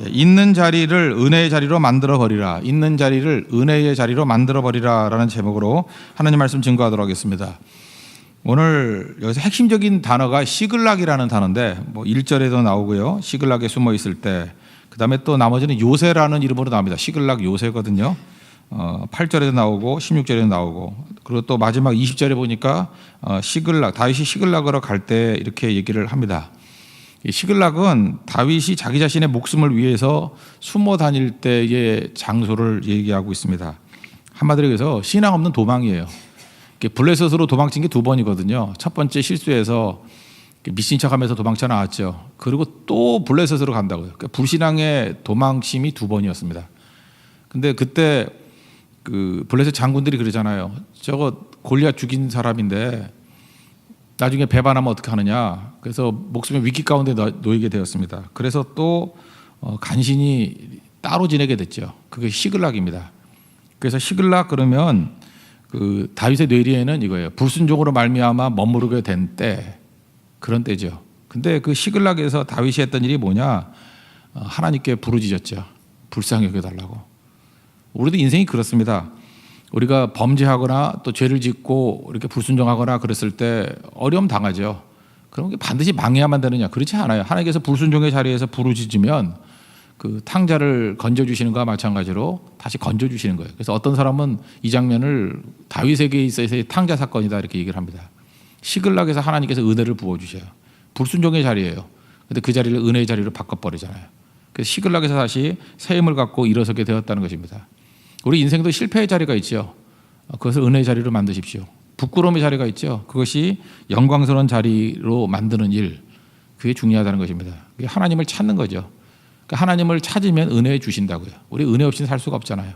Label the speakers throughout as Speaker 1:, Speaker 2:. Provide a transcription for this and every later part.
Speaker 1: 있는 자리를 은혜의 자리로 만들어 버리라. 있는 자리를 은혜의 자리로 만들어 버리라라는 제목으로 하나님 말씀 증거하도록 하겠습니다. 오늘 여기서 핵심적인 단어가 시글락이라는 단어인데 1절에도 나오고요. 시글락에 숨어 있을 때, 그다음에 또 나머지는 요새라는 이름으로 나옵니다. 시글락 요새거든요. 8절에도 나오고 16절에도 나오고, 그리고 또 마지막 20절에 보니까 시글락, 다윗이 시글락으로 갈 때 이렇게 얘기를 합니다. 시글락은 다윗이 자기 자신의 목숨을 위해서 숨어 다닐 때의 장소를 얘기하고 있습니다. 한마디로 해서 신앙 없는 도망이에요. 블레셋으로 도망친 게 2번이거든요. 첫 번째 실수해서 미친 척하면서 도망쳐 나왔죠. 그리고 또 블레셋으로 간다고요. 그러니까 불신앙의 도망심이 2번이었습니다. 근데 그때 그 블레셋 장군들이 그러잖아요. 저거 골리앗 죽인 사람인데 나중에 배반하면 어떻게 하느냐. 그래서 목숨의 위기 가운데 놓이게 되었습니다. 그래서 또 간신히 따로 지내게 됐죠. 그게 시글락입니다. 그래서 시글락 그러면 그 다윗의 뇌리에는 이거예요. 불순종으로 말미암아 머무르게 된 때, 그런 때죠. 근데 그 시글락에서 다윗이 했던 일이 뭐냐? 하나님께 부르짖었죠. 불쌍히 여겨달라고. 우리도 인생이 그렇습니다. 우리가 범죄하거나 또 죄를 짓고 이렇게 불순종하거나 그랬을 때 어려움 당하죠. 그럼 반드시 망해야만 되느냐? 그렇지 않아요. 하나님께서 불순종의 자리에서 부르짖으면 그 탕자를 건져주시는 것과 마찬가지로 다시 건져주시는 거예요. 그래서 어떤 사람은 이 장면을 다윗에게 있어서의 탕자 사건이다 이렇게 얘기를 합니다. 시글락에서 하나님께서 은혜를 부어주셔요. 불순종의 자리예요. 근데 그 자리를 은혜의 자리로 바꿔버리잖아요. 그래서 시글락에서 다시 새 힘을 갖고 일어서게 되었다는 것입니다. 우리 인생도 실패의 자리가 있죠. 그것을 은혜의 자리로 만드십시오. 부끄러움의 자리가 있죠. 그것이 영광스러운 자리로 만드는 일, 그게 중요하다는 것입니다. 그게 하나님을 찾는 거죠. 그러니까 하나님을 찾으면 은혜 주신다고요. 우리 은혜 없이는 살 수가 없잖아요.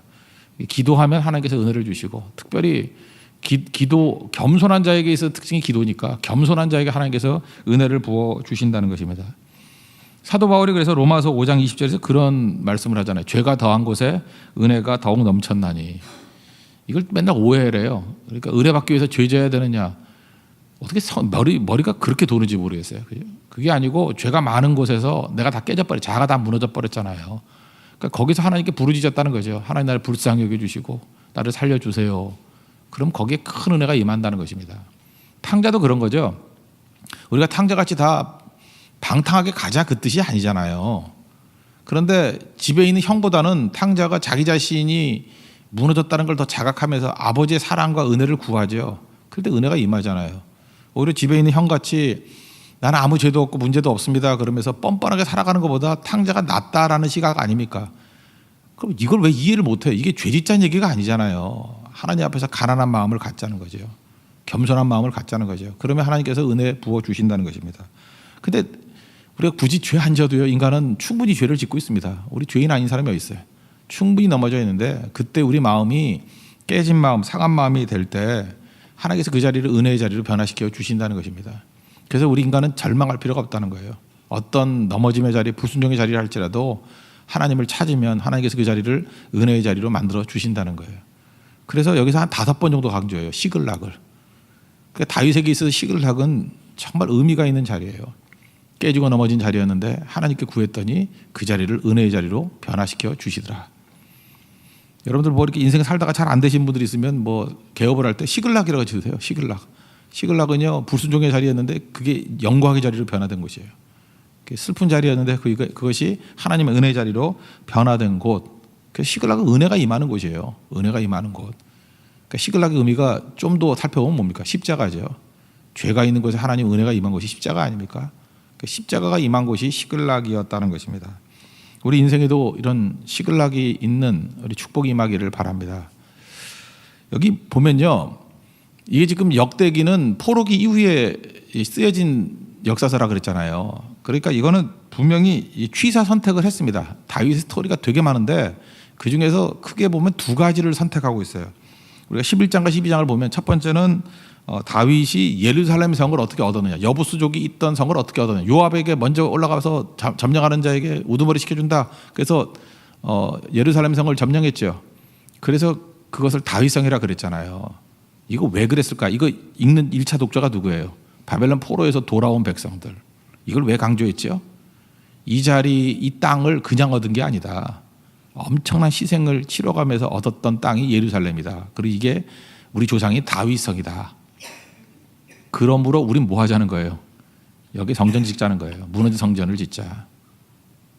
Speaker 1: 기도하면 하나님께서 은혜를 주시고, 특별히 기도, 겸손한 자에게 있어 특징이 기도니까 겸손한 자에게 하나님께서 은혜를 부어 주신다는 것입니다. 사도 바울이 그래서 로마서 5장 20절에서 그런 말씀을 하잖아요. 죄가 더한 곳에 은혜가 더욱 넘쳤나니. 이걸 맨날 오해래요. 그러니까 은혜 받기 위해서 죄 져야 되느냐. 어떻게 머리가 그렇게 도는지 모르겠어요. 그게 아니고 죄가 많은 곳에서 내가 다 깨져버려, 자아가 다 무너져 버렸잖아요. 그러니까 거기서 하나님께 부르짖었다는 거죠. 하나님 나를 불쌍히 여겨주시고 나를 살려주세요. 그럼 거기에 큰 은혜가 임한다는 것입니다. 탕자도 그런 거죠. 우리가 탕자같이 다 방탕하게 가자 그 뜻이 아니잖아요. 그런데 집에 있는 형보다는 탕자가 자기 자신이 무너졌다는 걸 더 자각하면서 아버지의 사랑과 은혜를 구하죠. 그럴 때 은혜가 임하잖아요. 오히려 집에 있는 형같이 나는 아무 죄도 없고 문제도 없습니다 그러면서 뻔뻔하게 살아가는 것보다 탕자가 낫다라는 시각 아닙니까? 그럼 이걸 왜 이해를 못해요? 이게 죄 짓자는 얘기가 아니잖아요. 하나님 앞에서 가난한 마음을 갖자는 거죠. 겸손한 마음을 갖자는 거죠. 그러면 하나님께서 은혜 부어주신다는 것입니다. 근데 우리가 굳이 죄 안 져도요, 인간은 충분히 죄를 짓고 있습니다. 우리 죄인 아닌 사람이 어디 있어요? 충분히 넘어져 있는데 그때 우리 마음이 깨진 마음, 상한 마음이 될 때 하나님께서 그 자리를 은혜의 자리로 변화시켜 주신다는 것입니다. 그래서 우리 인간은 절망할 필요가 없다는 거예요. 어떤 넘어짐의 자리, 불순종의 자리를 할지라도 하나님을 찾으면 하나님께서 그 자리를 은혜의 자리로 만들어 주신다는 거예요. 그래서 여기서 한 5번 정도 강조해요. 시글락을. 그러니까 다윗에게 있어서 시글락은 정말 의미가 있는 자리예요. 깨지고 넘어진 자리였는데 하나님께 구했더니 그 자리를 은혜의 자리로 변화시켜 주시더라. 여러분들 이렇게 인생 살다가 잘 안 되신 분들이 있으면 개업을 할 때 시글락이라고 지으세요. 시글락. 시글락은요, 불순종의 자리였는데 그게 영광의 자리로 변화된 곳이에요. 슬픈 자리였는데 그것이 하나님의 은혜의 자리로 변화된 곳. 시글락은 은혜가 임하는 곳이에요. 은혜가 임하는 곳. 그러니까 시글락의 의미가 좀 더 살펴보면 뭡니까? 십자가죠. 죄가 있는 곳에 하나님 은혜가 임한 곳이 십자가 아닙니까? 십자가가 임한 곳이 시글락이었다는 것입니다. 우리 인생에도 이런 시글락이 있는 우리 축복이 임하기를 바랍니다. 여기 보면요, 이게 지금 역대기는 포로기 이후에 쓰여진 역사서라 그랬잖아요. 그러니까 이거는 분명히 취사 선택을 했습니다. 다윗의 스토리가 되게 많은데 그 중에서 크게 보면 2가지를 선택하고 있어요. 우리가 11장과 12장을 보면 첫 번째는 다윗이 예루살렘 성을 어떻게 얻었느냐, 여부수족이 있던 성을 어떻게 얻었느냐, 요압에게 먼저 올라가서 점령하는 자에게 우두머리 시켜준다. 그래서 예루살렘 성을 점령했죠. 그래서 그것을 다윗성이라 그랬잖아요. 이거 왜 그랬을까? 이거 읽는 1차 독자가 누구예요? 바벨론 포로에서 돌아온 백성들. 이걸 왜 강조했죠? 이 자리, 이 땅을 그냥 얻은 게 아니다. 엄청난 희생을 치러가면서 얻었던 땅이 예루살렘이다. 그리고 이게 우리 조상이 다윗성이다. 그러므로 우린 뭐 하자는 거예요? 여기 성전 짓자는 거예요. 무너진 성전을 짓자.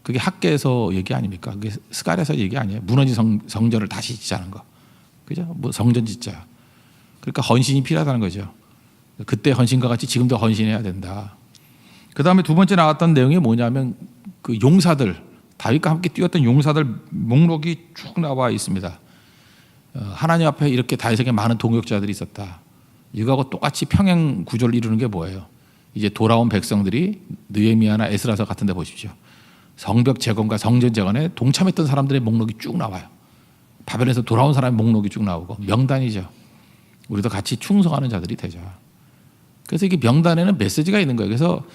Speaker 1: 그게 학계에서 얘기 아닙니까? 그게 스갈에서 얘기 아니에요. 무너진 성전을 다시 짓자는 거. 그죠? 뭐 성전 짓자. 그러니까 헌신이 필요하다는 거죠. 그때 헌신과 같이 지금도 헌신해야 된다. 그 다음에 두 번째 나왔던 내용이 뭐냐면 그 용사들, 다윗과 함께 뛰었던 용사들 목록이 쭉 나와 있습니다. 하나님 앞에 이렇게 다윗에게 많은 동역자들이 있었다. 이거하고 똑같이 평행 구조를 이루는 게 뭐예요? 이제 돌아온 백성들이 느헤미야나 에스라서 같은 데 보십시오. 성벽 재건과 성전 재건에 동참했던 사람들의 목록이 쭉 나와요. 바벨에서 돌아온 사람의 목록이 쭉 나오고 명단이죠. 우리도 같이 충성하는 자들이 되자. 그래서 이게 명단에는 메시지가 있는 거예요. 그래서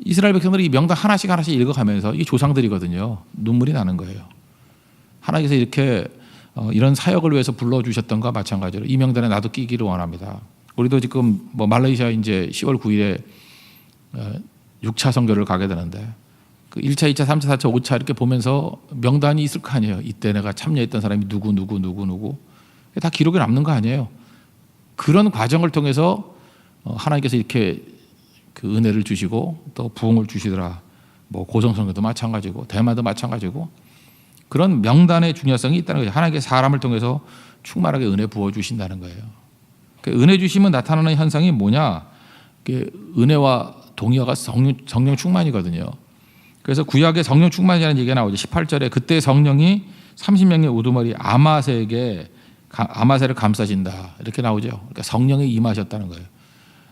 Speaker 1: 이스라엘 백성들이 이 명단 하나씩 읽어가면서 이 조상들이거든요. 눈물이 나는 거예요. 하나님께서 이렇게 이런 사역을 위해서 불러주셨던가 마찬가지로 이 명단에 나도 끼기를 원합니다. 우리도 지금 뭐 말레이시아 이제 10월 9일에 6차 선교를 가게 되는데 그 1차, 2차, 3차, 4차, 5차 이렇게 보면서 명단이 있을 거 아니에요. 이때 내가 참여했던 사람이 누구 다 기록에 남는 거 아니에요. 그런 과정을 통해서 하나님께서 이렇게 그 은혜를 주시고 또 부흥을 주시더라. 뭐 고성선교도 마찬가지고 대마도 마찬가지고 그런 명단의 중요성이 있다는 거죠. 하나님께 사람을 통해서 충만하게 은혜 부어 주신다는 거예요. 그 은혜 주시면 나타나는 현상이 뭐냐? 은혜와 동의어가 성령 충만이거든요. 그래서 구약에 성령 충만이라는 얘기가 나오죠. 18절에 그때 성령이 30명의 우두머리 아마세를 감싸신다 이렇게 나오죠. 그러니까 성령이 임하셨다는 거예요.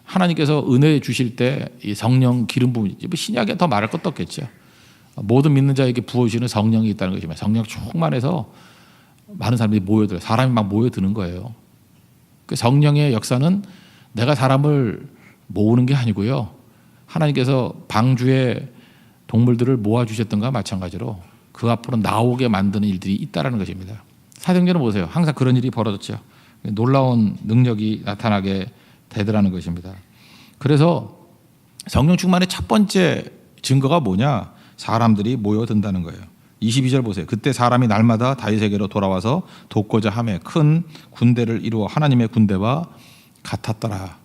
Speaker 1: 하나님께서 은혜 주실 때 이 성령 기름 부음, 신약에 더 말할 것도 없겠죠. 모든 믿는 자에게 부어주시는 성령이 있다는 것이지만 성령 충만해서 많은 사람들이 모여들어요. 사람이 막 모여드는 거예요. 그 성령의 역사는 내가 사람을 모으는 게 아니고요. 하나님께서 방주에 동물들을 모아주셨던가 마찬가지로 그 앞으로 나오게 만드는 일들이 있다는 것입니다. 사도행전을 보세요. 항상 그런 일이 벌어졌죠. 놀라운 능력이 나타나게 되더라는 것입니다. 그래서 성령 충만의 첫 번째 증거가 뭐냐? 사람들이 모여든다는 거예요. 22절 보세요. 그때 사람이 날마다 다윗에게로 돌아와서 돕고자 하며 큰 군대를 이루어 하나님의 군대와 같았더라.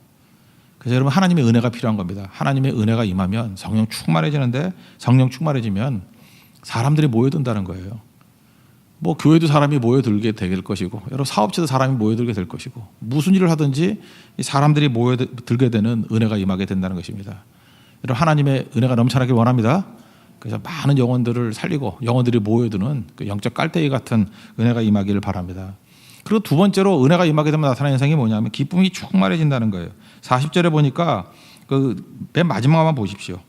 Speaker 1: 그래서 여러분 하나님의 은혜가 필요한 겁니다. 하나님의 은혜가 임하면 성령 충만해지는데 성령 충만해지면 사람들이 모여든다는 거예요. 뭐 교회도 사람이 모여들게 될 것이고 여러 사업체도 사람이 모여들게 될 것이고 무슨 일을 하든지 사람들이 모여들게 되는 은혜가 임하게 된다는 것입니다. 여러분 하나님의 은혜가 넘쳐나길 원합니다. 그래서 많은 영혼들을 살리고 영혼들이 모여드는 그 영적 깔때기 같은 은혜가 임하기를 바랍니다. 그리고 두 번째로 은혜가 임하게 되면 나타나는 현상이 뭐냐면 기쁨이 충만해진다는 거예요. 40절에 보니까 그 맨 마지막만 보십시오.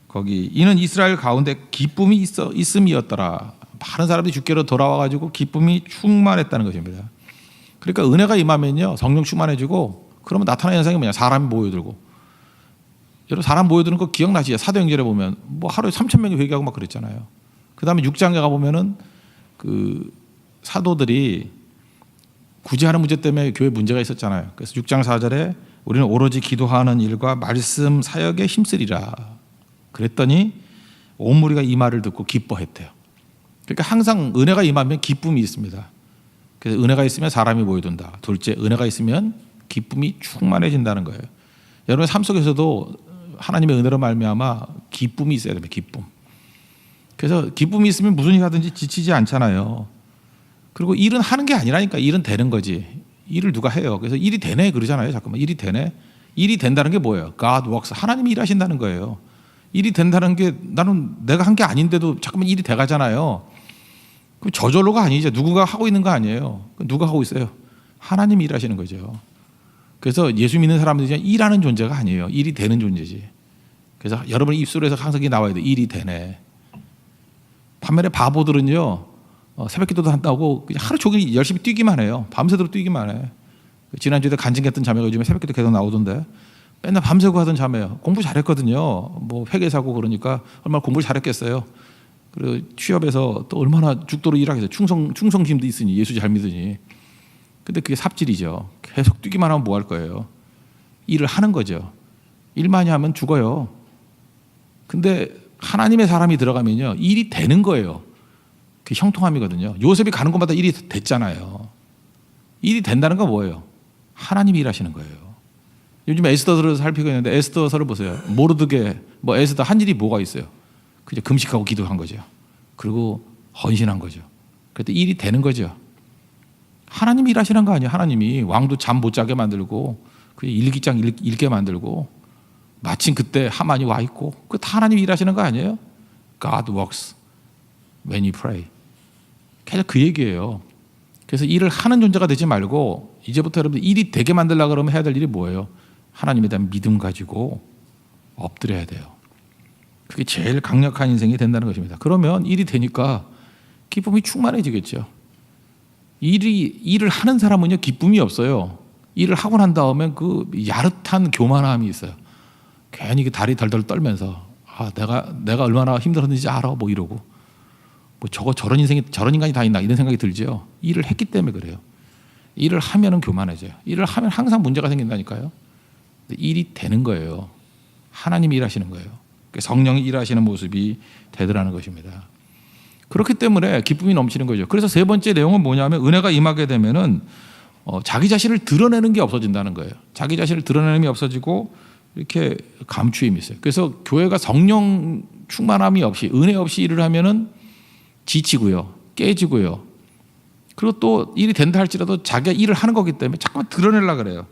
Speaker 1: 거기 이는 이스라엘 가운데 기쁨이 있음이었더라. 많은 사람들이 주께로 돌아와가지고 기쁨이 충만했다는 것입니다. 그러니까 은혜가 임하면요 성령 충만해지고 그러면 나타나는 현상이 뭐냐? 사람이 모여들고. 여러분 사람 모여드는 거 기억나시죠? 사도행전에 보면 뭐 하루에 3,000명이 회개하고 막 그랬잖아요. 그 다음에 6장에 가보면은 그 사도들이 구제하는 문제 때문에 교회 문제가 있었잖아요. 그래서 6장 4절에 우리는 오로지 기도하는 일과 말씀 사역에 힘쓰리라. 그랬더니 온 무리가 이 말을 듣고 기뻐했대요. 그러니까 항상 은혜가 임하면 기쁨이 있습니다. 그래서 은혜가 있으면 사람이 모여든다. 둘째, 은혜가 있으면 기쁨이 충만해진다는 거예요. 여러분의 삶 속에서도 하나님의 은혜로 말미암아 기쁨이 있어야 됩니다. 기쁨. 그래서 기쁨이 있으면 무슨 일 하든지 지치지 않잖아요. 그리고 일은 하는 게 아니라니까. 일은 되는 거지. 일을 누가 해요. 그래서 일이 되네 그러잖아요. 잠깐만 일이 되네. 일이 된다는 게 뭐예요? God works. 하나님이 일하신다는 거예요. 일이 된다는 게 나는 내가 한 게 아닌데도 잠깐만 일이 돼가잖아요. 그럼 저절로가 아니죠. 누군가 하고 있는 거 아니에요. 누가 하고 있어요? 하나님이 일하시는 거죠. 그래서 예수 믿는 사람들이 일하는 존재가 아니에요. 일이 되는 존재지. 그래서 여러분의 입술에서 항상 나와야 돼. 일이 되네. 반면에 바보들은요. 새벽 기도도 한다고 그냥 하루 종일 열심히 뛰기만 해요. 밤새도록 뛰기만 해. 지난주에 간증했던 자매가 요즘에 새벽 기도 계속 나오던데 맨날 밤새고 하던 자매예요. 공부 잘했거든요. 뭐 회계사고 그러니까 얼마나 공부를 잘했겠어요. 그리고 취업해서 또 얼마나 죽도록 일하겠어요. 충성심도 있으니 예수 잘 믿으니. 근데 그게 삽질이죠. 계속 뛰기만 하면 뭐 할 거예요? 일을 하는 거죠. 일 많이 하면 죽어요. 근데 하나님의 사람이 들어가면요 일이 되는 거예요. 그 형통함이거든요. 요셉이 가는 곳마다 일이 됐잖아요. 일이 된다는 건 뭐예요? 하나님이 일하시는 거예요. 요즘 에스더서를 살피고 있는데 에스더서를 보세요. 모르드게 뭐 에스더 한 일이 뭐가 있어요? 그냥 금식하고 기도한 거죠. 그리고 헌신한 거죠. 그래도 일이 되는 거죠. 하나님이 일하시는 거 아니에요. 하나님이 왕도 잠 못 자게 만들고 그 일기장 읽게 만들고 마침 그때 하만이 와 있고 그 다 하나님이 일하시는 거 아니에요? God works when you pray. 계속 그 얘기예요. 그래서 일을 하는 존재가 되지 말고 이제부터 여러분들 일이 되게 만들려고 그러면 해야 될 일이 뭐예요? 하나님에 대한 믿음 가지고 엎드려야 돼요. 그게 제일 강력한 인생이 된다는 것입니다. 그러면 일이 되니까 기쁨이 충만해지겠죠. 일을 하는 사람은요 기쁨이 없어요. 일을 하고 난 다음에 그 야릇한 교만함이 있어요. 괜히 그 다리 덜덜 떨면서 내가 얼마나 힘들었는지 알아 뭐 이러고 뭐 저런 인간이 다 있나 이런 생각이 들죠. 일을 했기 때문에 그래요. 일을 하면은 교만해져요. 일을 하면 항상 문제가 생긴다니까요. 근데 일이 되는 거예요. 하나님이 일하시는 거예요. 성령이 일하시는 모습이 되더라는 것입니다. 그렇기 때문에 기쁨이 넘치는 거죠. 그래서 세 번째 내용은 뭐냐면 은혜가 임하게 되면은 자기 자신을 드러내는 게 없어진다는 거예요. 자기 자신을 드러내는 게 없어지고 이렇게 감추임이 있어요. 그래서 교회가 성령 충만함이 없이 은혜 없이 일을 하면은 지치고요, 깨지고요. 그리고 또 일이 된다 할지라도 자기가 일을 하는 거기 때문에 자꾸만 드러내려고 그래요.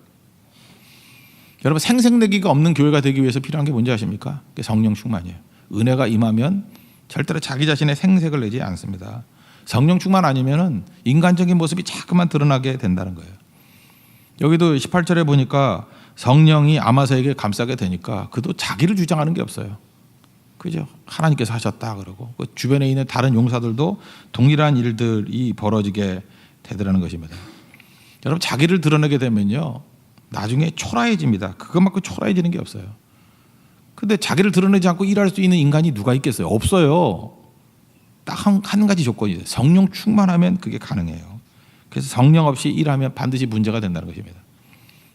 Speaker 1: 여러분 생색내기가 없는 교회가 되기 위해서 필요한 게 뭔지 아십니까? 그게 성령 충만이에요. 은혜가 임하면 절대로 자기 자신의 생색을 내지 않습니다. 성령 충만 아니면은 인간적인 모습이 자꾸만 드러나게 된다는 거예요. 여기도 18절에 보니까 성령이 아마사에게 감싸게 되니까 그도 자기를 주장하는 게 없어요. 그죠? 하나님께서 하셨다 그러고 그 주변에 있는 다른 용사들도 동일한 일들이 벌어지게 되더라는 것입니다. 여러분 자기를 드러내게 되면요 나중에 초라해집니다. 그것만큼 초라해지는 게 없어요. 근데 자기를 드러내지 않고 일할 수 있는 인간이 누가 있겠어요? 없어요. 딱 한 가지 조건이 있어요. 성령 충만하면 그게 가능해요. 그래서 성령 없이 일하면 반드시 문제가 된다는 것입니다.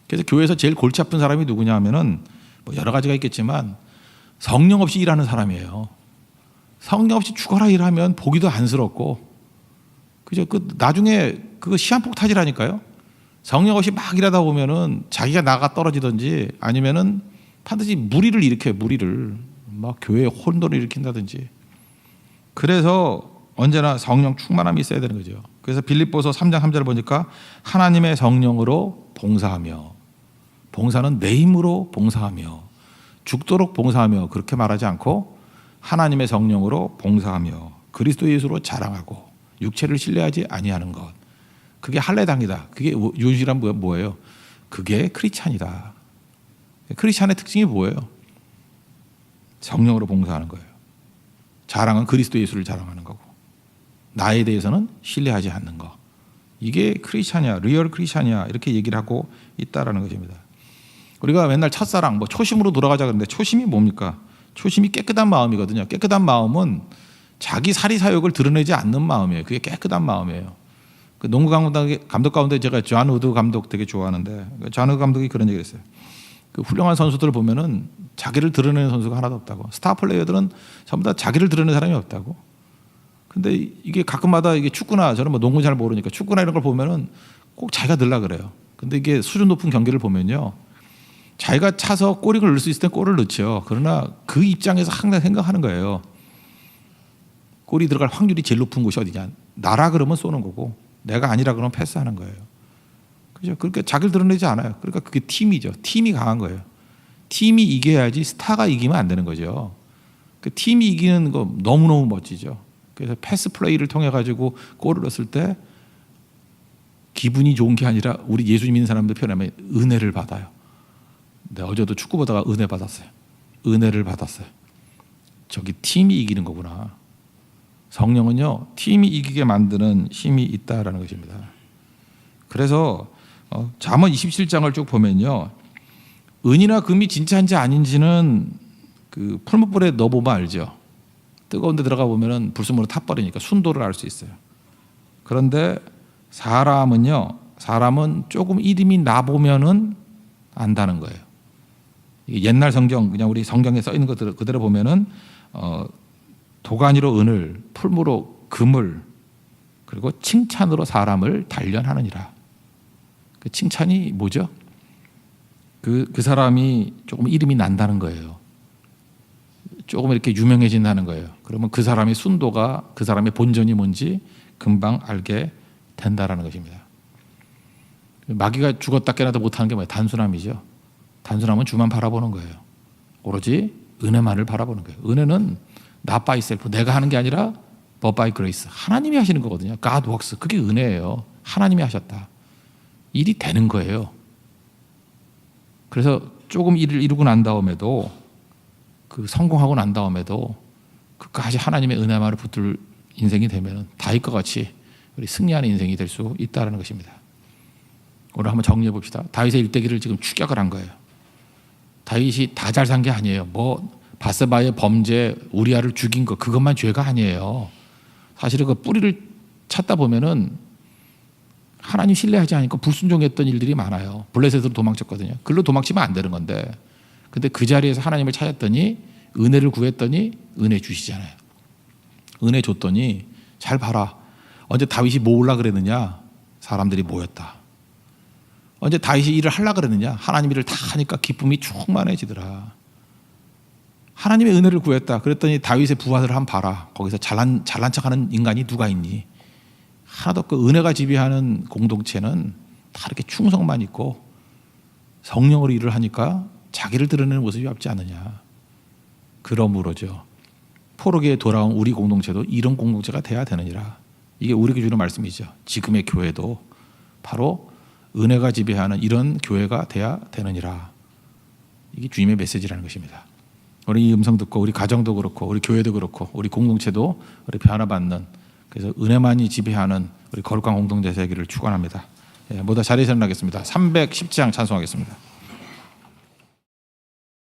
Speaker 1: 그래서 교회에서 제일 골치 아픈 사람이 누구냐 하면은 뭐 여러 가지가 있겠지만 성령 없이 일하는 사람이에요. 성령 없이 죽어라 일하면 보기도 안쓰럽고, 그죠? 나중에 그거 시한폭탄이라니까요. 성령 없이 막 일하다 보면은 자기가 나가 떨어지든지 아니면은 반드시 무리를 일으켜요. 무리를 막 교회에 혼돈을 일으킨다든지. 그래서 언제나 성령 충만함이 있어야 되는 거죠. 그래서 빌립보서 3장 3절을 보니까 하나님의 성령으로 봉사하며, 봉사는 내 힘으로 봉사하며 죽도록 봉사하며 그렇게 말하지 않고 하나님의 성령으로 봉사하며 그리스도 예수로 자랑하고 육체를 신뢰하지 아니하는 것. 그게 할례당이다. 그게 유일한 뭐예요? 그게 크리스찬이다. 크리스찬의 특징이 뭐예요? 성령으로 봉사하는 거예요. 자랑은 그리스도 예수를 자랑하는 거고 나에 대해서는 신뢰하지 않는 거. 이게 크리스찬이야, 리얼 크리스찬이야 이렇게 얘기를 하고 있다라는 것입니다. 우리가 맨날 첫사랑, 뭐 초심으로 돌아가자 그러는데 초심이 뭡니까? 초심이 깨끗한 마음이거든요. 깨끗한 마음은 자기 사리사욕을 드러내지 않는 마음이에요. 그게 깨끗한 마음이에요. 그 농구 감독 가운데 제가 존 우드 감독 되게 좋아하는데 존 우드 감독이 그런 얘기를 했어요. 그 훌륭한 선수들을 보면은 자기를 드러내는 선수가 하나도 없다고. 스타 플레이어들은 전부 다 자기를 드러내는 사람이 없다고. 근데 이게 가끔마다 이게 축구나 저는 뭐 농구 잘 모르니까 축구나 이런 걸 보면은 꼭 자기가 넣으려 그래요. 근데 이게 수준 높은 경기를 보면요. 자기가 차서 골을 넣을 수 있을 때 골을 넣죠. 그러나 그 입장에서 항상 생각하는 거예요. 골이 들어갈 확률이 제일 높은 곳이 어디냐. 나라 그러면 쏘는 거고 내가 아니라 그러면 패스하는 거예요. 그죠? 그러니까 자기를 드러내지 않아요. 그러니까 그게 팀이죠. 팀이 강한 거예요. 팀이 이겨야지 스타가 이기면 안 되는 거죠. 그 팀이 이기는 거 너무너무 멋지죠. 그래서 패스 플레이를 통해 가지고 골을 넣었을 때 기분이 좋은 게 아니라 우리 예수 믿는 사람들 표현하면 은혜를 받아요. 네, 어제도 축구 보다가 은혜 받았어요. 은혜를 받았어요. 저기 팀이 이기는 거구나. 성령은요 팀이 이기게 만드는 힘이 있다라는 것입니다. 그래서 잠언 27장을 쭉 보면요 은이나 금이 진짜인지 아닌지는 그 풀무불에 넣어보면 알죠. 뜨거운 데 들어가 보면은 불순물로 타버리니까 순도를 알 수 있어요. 그런데 사람은 조금 이름이 나보면은 안다는 거예요. 옛날 성경 그냥 우리 성경에 써 있는 것 그대로 보면은 도가니로 은을, 풀무로 금을, 그리고 칭찬으로 사람을 단련하느니라. 그 칭찬이 뭐죠? 그 사람이 조금 이름이 난다는 거예요. 조금 이렇게 유명해진다는 거예요. 그러면 그 사람의 순도가, 그 사람의 본전이 뭔지 금방 알게 된다라는 것입니다. 마귀가 죽었다 깨나도 못하는 게 뭐예요? 단순함이죠. 단순함은 주만 바라보는 거예요. 오로지 은혜만을 바라보는 거예요. 은혜는 not by self, 내가 하는 게 아니라 but by grace, 하나님이 하시는 거거든요. God works, 그게 은혜예요. 하나님이 하셨다. 일이 되는 거예요. 그래서 조금 일을 이루고 난 다음에도, 그 성공하고 난 다음에도 끝까지 하나님의 은혜만을 붙들 인생이 되면 다윗과 같이 우리 승리하는 인생이 될 수 있다는 것입니다. 오늘 한번 정리해 봅시다. 다윗의 일대기를 지금 추격을 한 거예요. 다윗이 다 잘 산 게 아니에요. 뭐 바세바의 범죄, 우리아를 죽인 거, 그것만 죄가 아니에요. 사실은 그 뿌리를 찾다 보면은 하나님 신뢰하지 않으니까 불순종했던 일들이 많아요. 블레셋으로 도망쳤거든요. 글로 도망치면 안 되는 건데, 근데 그 자리에서 하나님을 찾았더니, 은혜를 구했더니 은혜 주시잖아요. 은혜 줬더니, 잘 봐라, 언제 다윗이 모으려고 그랬느냐? 사람들이 모였다. 언제 다윗이 일을 하려고 그랬느냐? 하나님 일을 다 하니까 기쁨이 충만해지더라. 하나님의 은혜를 구했다. 그랬더니 다윗의 부하들을 한번 봐라. 거기서 잘난 척하는 인간이 누가 있니? 하나도 없고, 은혜가 지배하는 공동체는 다 이렇게 충성만 있고 성령으로 일을 하니까 자기를 드러내는 모습이 없지 않느냐. 그러므로죠, 포로기에 돌아온 우리 공동체도 이런 공동체가 돼야 되느니라. 이게 우리에게 주는 말씀이죠. 지금의 교회도 바로 은혜가 지배하는 이런 교회가 돼야 되느니라. 이게 주님의 메시지라는 것입니다. 우리 이 음성 듣고 우리 가정도 그렇고 우리 교회도 그렇고 우리 공동체도 우리 변화받는, 그래서 은혜만이 지배하는 우리 거룩한 공동체 되기를 축원합니다. 모두 자리에서 일어나겠습니다. 310장 찬송하겠습니다.